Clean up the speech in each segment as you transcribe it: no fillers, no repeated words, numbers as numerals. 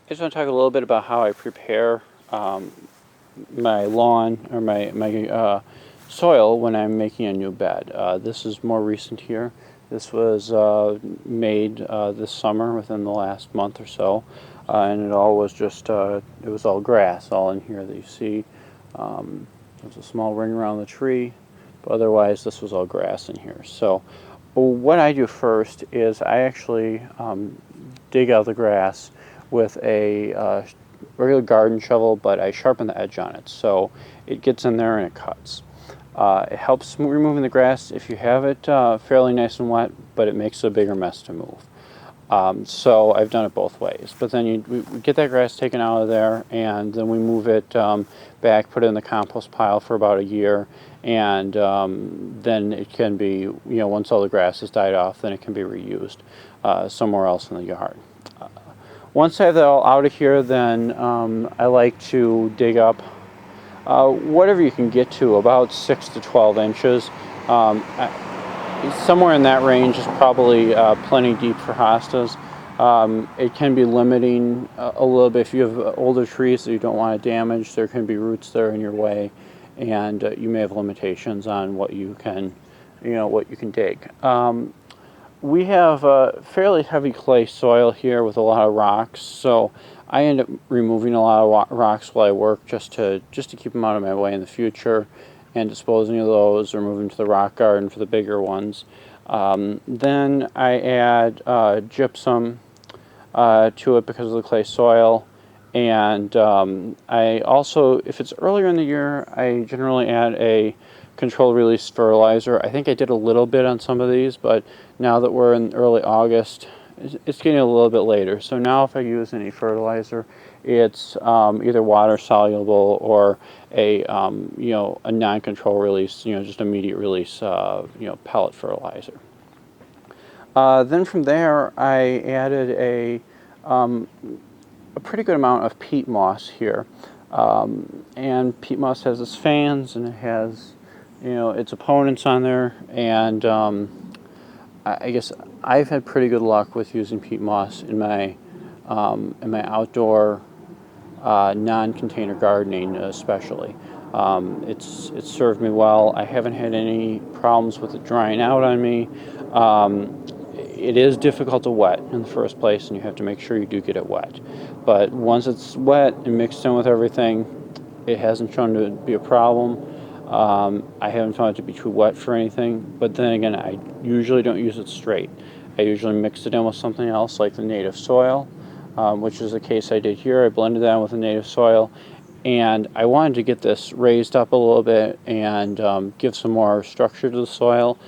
I just want to talk a little bit about how I prepare my lawn or my soil when I'm making a new bed. This is more recent here. This was made this summer within the last month or so, and it all was just it was all grass all in here that you see. There's a small ring around the tree, but otherwise this was all grass in here. So what I do first is I actually dig out the grass with a regular garden shovel, but I sharpen the edge on it so it gets in there and it cuts. It helps removing the grass if you have it fairly nice and wet, but it makes a bigger mess to move. So I've done it both ways. But then we get that grass taken out of there, and then we move it back, put it in the compost pile for about a year, and then it can be, once all the grass has died off, then it can be reused somewhere else in the yard. Once I have that all out of here, then I like to dig up whatever you can get to, about 6 to 12 inches. Somewhere in that range is probably plenty deep for hostas. It can be limiting a little bit if you have older trees that you don't want to damage. There can be roots there in your way, and you may have limitations on what you can, what you can dig. We have a fairly heavy clay soil here with a lot of rocks, so I end up removing a lot of rocks while I work just to keep them out of my way in the future, and disposing of those or moving to the rock garden for the bigger ones. Then I add gypsum to it because of the clay soil, and I also, if it's earlier in the year, I generally add a controlled release fertilizer. I think I did a little bit on some of these, but now that we're in early August, it's getting a little bit later. So now if I use any fertilizer, it's either water soluble or a a non-control release, just immediate release, pellet fertilizer. Then from there, I added a pretty good amount of peat moss here, and peat moss has its fans and it has its opponents on there, and I guess I've had pretty good luck with using peat moss in my outdoor non-container gardening, especially. It's served me well. I haven't had any problems with it drying out on me. It is difficult to wet in the first place, and you have to make sure you do get it wet. But once it's wet and mixed in with everything, it hasn't shown to be a problem. I haven't found it to be too wet for anything, but then again, I usually don't use it straight. I usually mix it in with something else like the native soil, which is the case I did here. I blended that in with the native soil, and I wanted to get this raised up a little bit and give some more structure to the soil,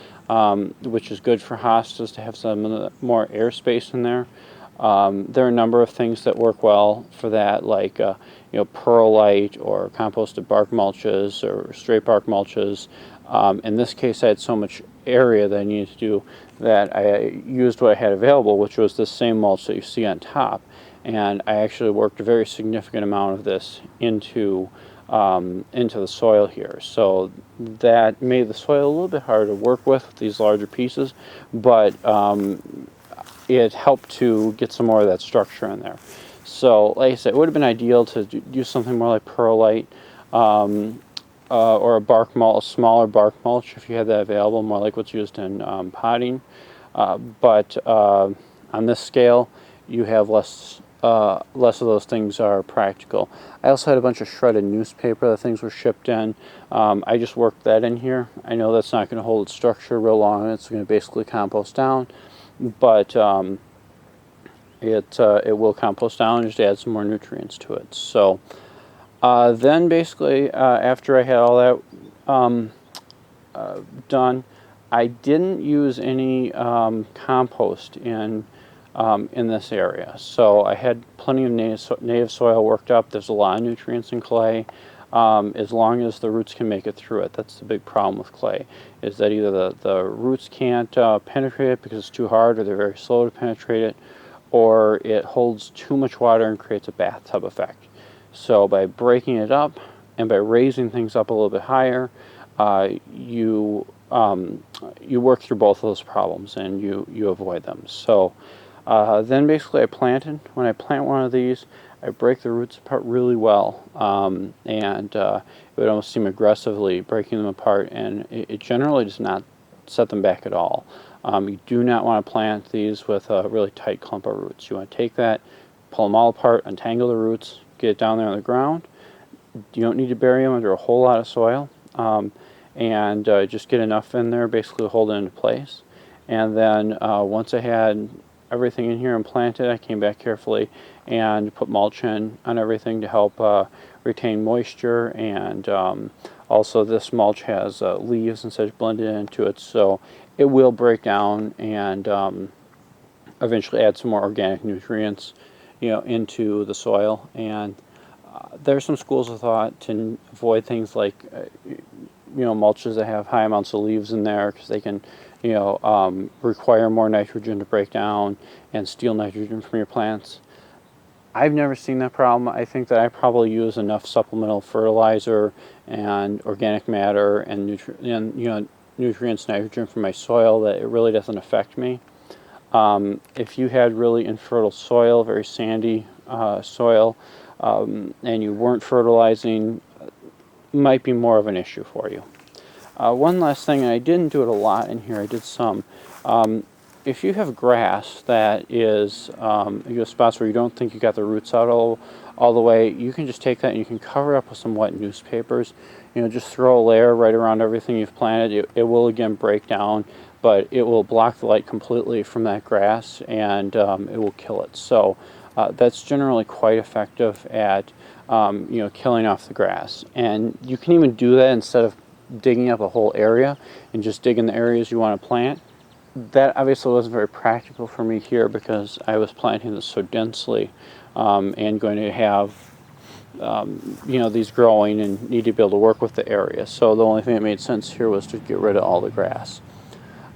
which is good for hostas to have some more airspace in there. There are a number of things that work well for that, like perlite or composted bark mulches or straight bark mulches. In this case, I had so much area that I needed to do that I used what I had available, which was the same mulch that you see on top. And I actually worked a very significant amount of this into the soil here. So that made the soil a little bit harder to work with these larger pieces, but it helped to get some more of that structure in there. So, like I said, it would have been ideal to do something more like perlite or a bark mulch, a smaller bark mulch if you had that available, more like what's used in potting. But on this scale, you have less of those things are practical. I also had a bunch of shredded newspaper that things were shipped in. I just worked that in here. I know that's not going to hold its structure real long. It's going to basically compost down, but it will compost down and just add some more nutrients to it. So then basically after I had all that done, I didn't use any compost in this area. So I had plenty of native soil worked up. There's a lot of nutrients in clay, as long as the roots can make it through it. That's the big problem with clay, is that either the roots can't penetrate it because it's too hard, or they're very slow to penetrate it, or it holds too much water and creates a bathtub effect. So by breaking it up and by raising things up a little bit higher, you work through both of those problems and you avoid them. So Then basically I planted. When I plant one of these, I break the roots apart really well, and it would almost seem aggressively breaking them apart, and it generally does not set them back at all. You do not want to plant these with a really tight clump of roots. You want to take that, pull them all apart, untangle the roots, get it down there on the ground. You don't need to bury them under a whole lot of soil, and just get enough in there, basically to hold it into place. And then once I had everything in here and planted, I came back carefully and put mulch in on everything to help retain moisture, and also this mulch has leaves and such blended into it, so it will break down and eventually add some more organic nutrients, into the soil. And there are some schools of thought to avoid things like mulches that have high amounts of leaves in there, because they can require more nitrogen to break down and steal nitrogen from your plants. I've never seen that problem. I think that I probably use enough supplemental fertilizer and organic matter and nutrients, nitrogen from my soil, that it really doesn't affect me. If you had really infertile soil, very sandy soil, and you weren't fertilizing, might be more of an issue for you. One last thing, and I didn't do it a lot in here, I did some. If you have grass that is spots where you don't think you got the roots out all the way, you can just take that and you can cover it up with some wet newspapers. Just throw a layer right around everything you've planted. It will again break down, but it will block the light completely from that grass, and it will kill it. So that's generally quite effective at killing off the grass. And you can even do that instead of digging up a whole area and just dig in the areas you want to plant. That obviously wasn't very practical for me here, because I was planting this so densely and going to have these growing and need to be able to work with the area. So the only thing that made sense here was to get rid of all the grass.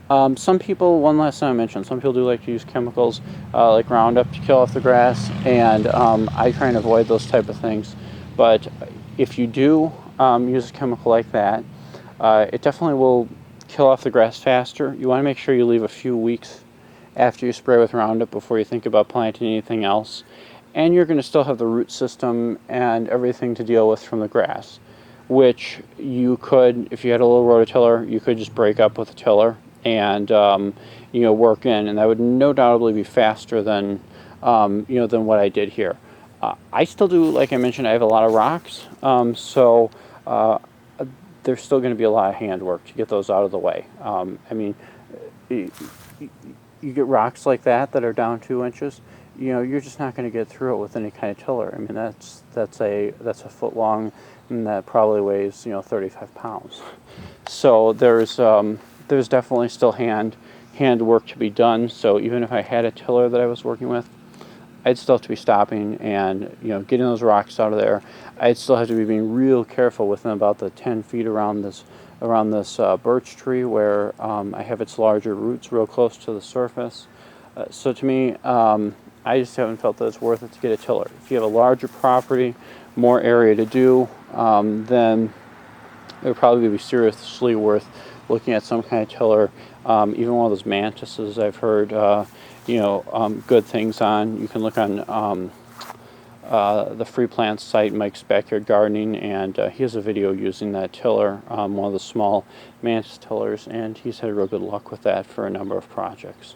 Some people, one last thing I mentioned, some people do like to use chemicals like Roundup to kill off the grass, and I try and avoid those type of things. But if you do use a chemical like that, it definitely will kill off the grass faster. You want to make sure you leave a few weeks after you spray with Roundup before you think about planting anything else. And you're going to still have the root system and everything to deal with from the grass, which you could, if you had a little rototiller, you could just break up with a tiller and work in, and that would no doubtably be faster than than what I did here. I still do, like I mentioned, I have a lot of rocks, so there's still going to be a lot of handwork to get those out of the way. You get rocks like that are down 2 inches, you're just not going to get through it with any kind of tiller. I mean, that's a foot long, and that probably weighs 35 pounds. So there's definitely still hand work to be done. So even if I had a tiller that I was working with, I'd still have to be stopping and getting those rocks out of there. I'd still have to be being real careful within about the 10 feet around this birch tree, where I have its larger roots real close to the surface. So to me, I just haven't felt that it's worth it to get a tiller. If you have a larger property, more area to do, then it would probably be seriously worth looking at some kind of tiller. Even one of those mantises I've heard good things on. You can look on the Free Plants site, Mike's Backyard Gardening, and he has a video using that tiller, one of the small mantis tillers, and he's had real good luck with that for a number of projects.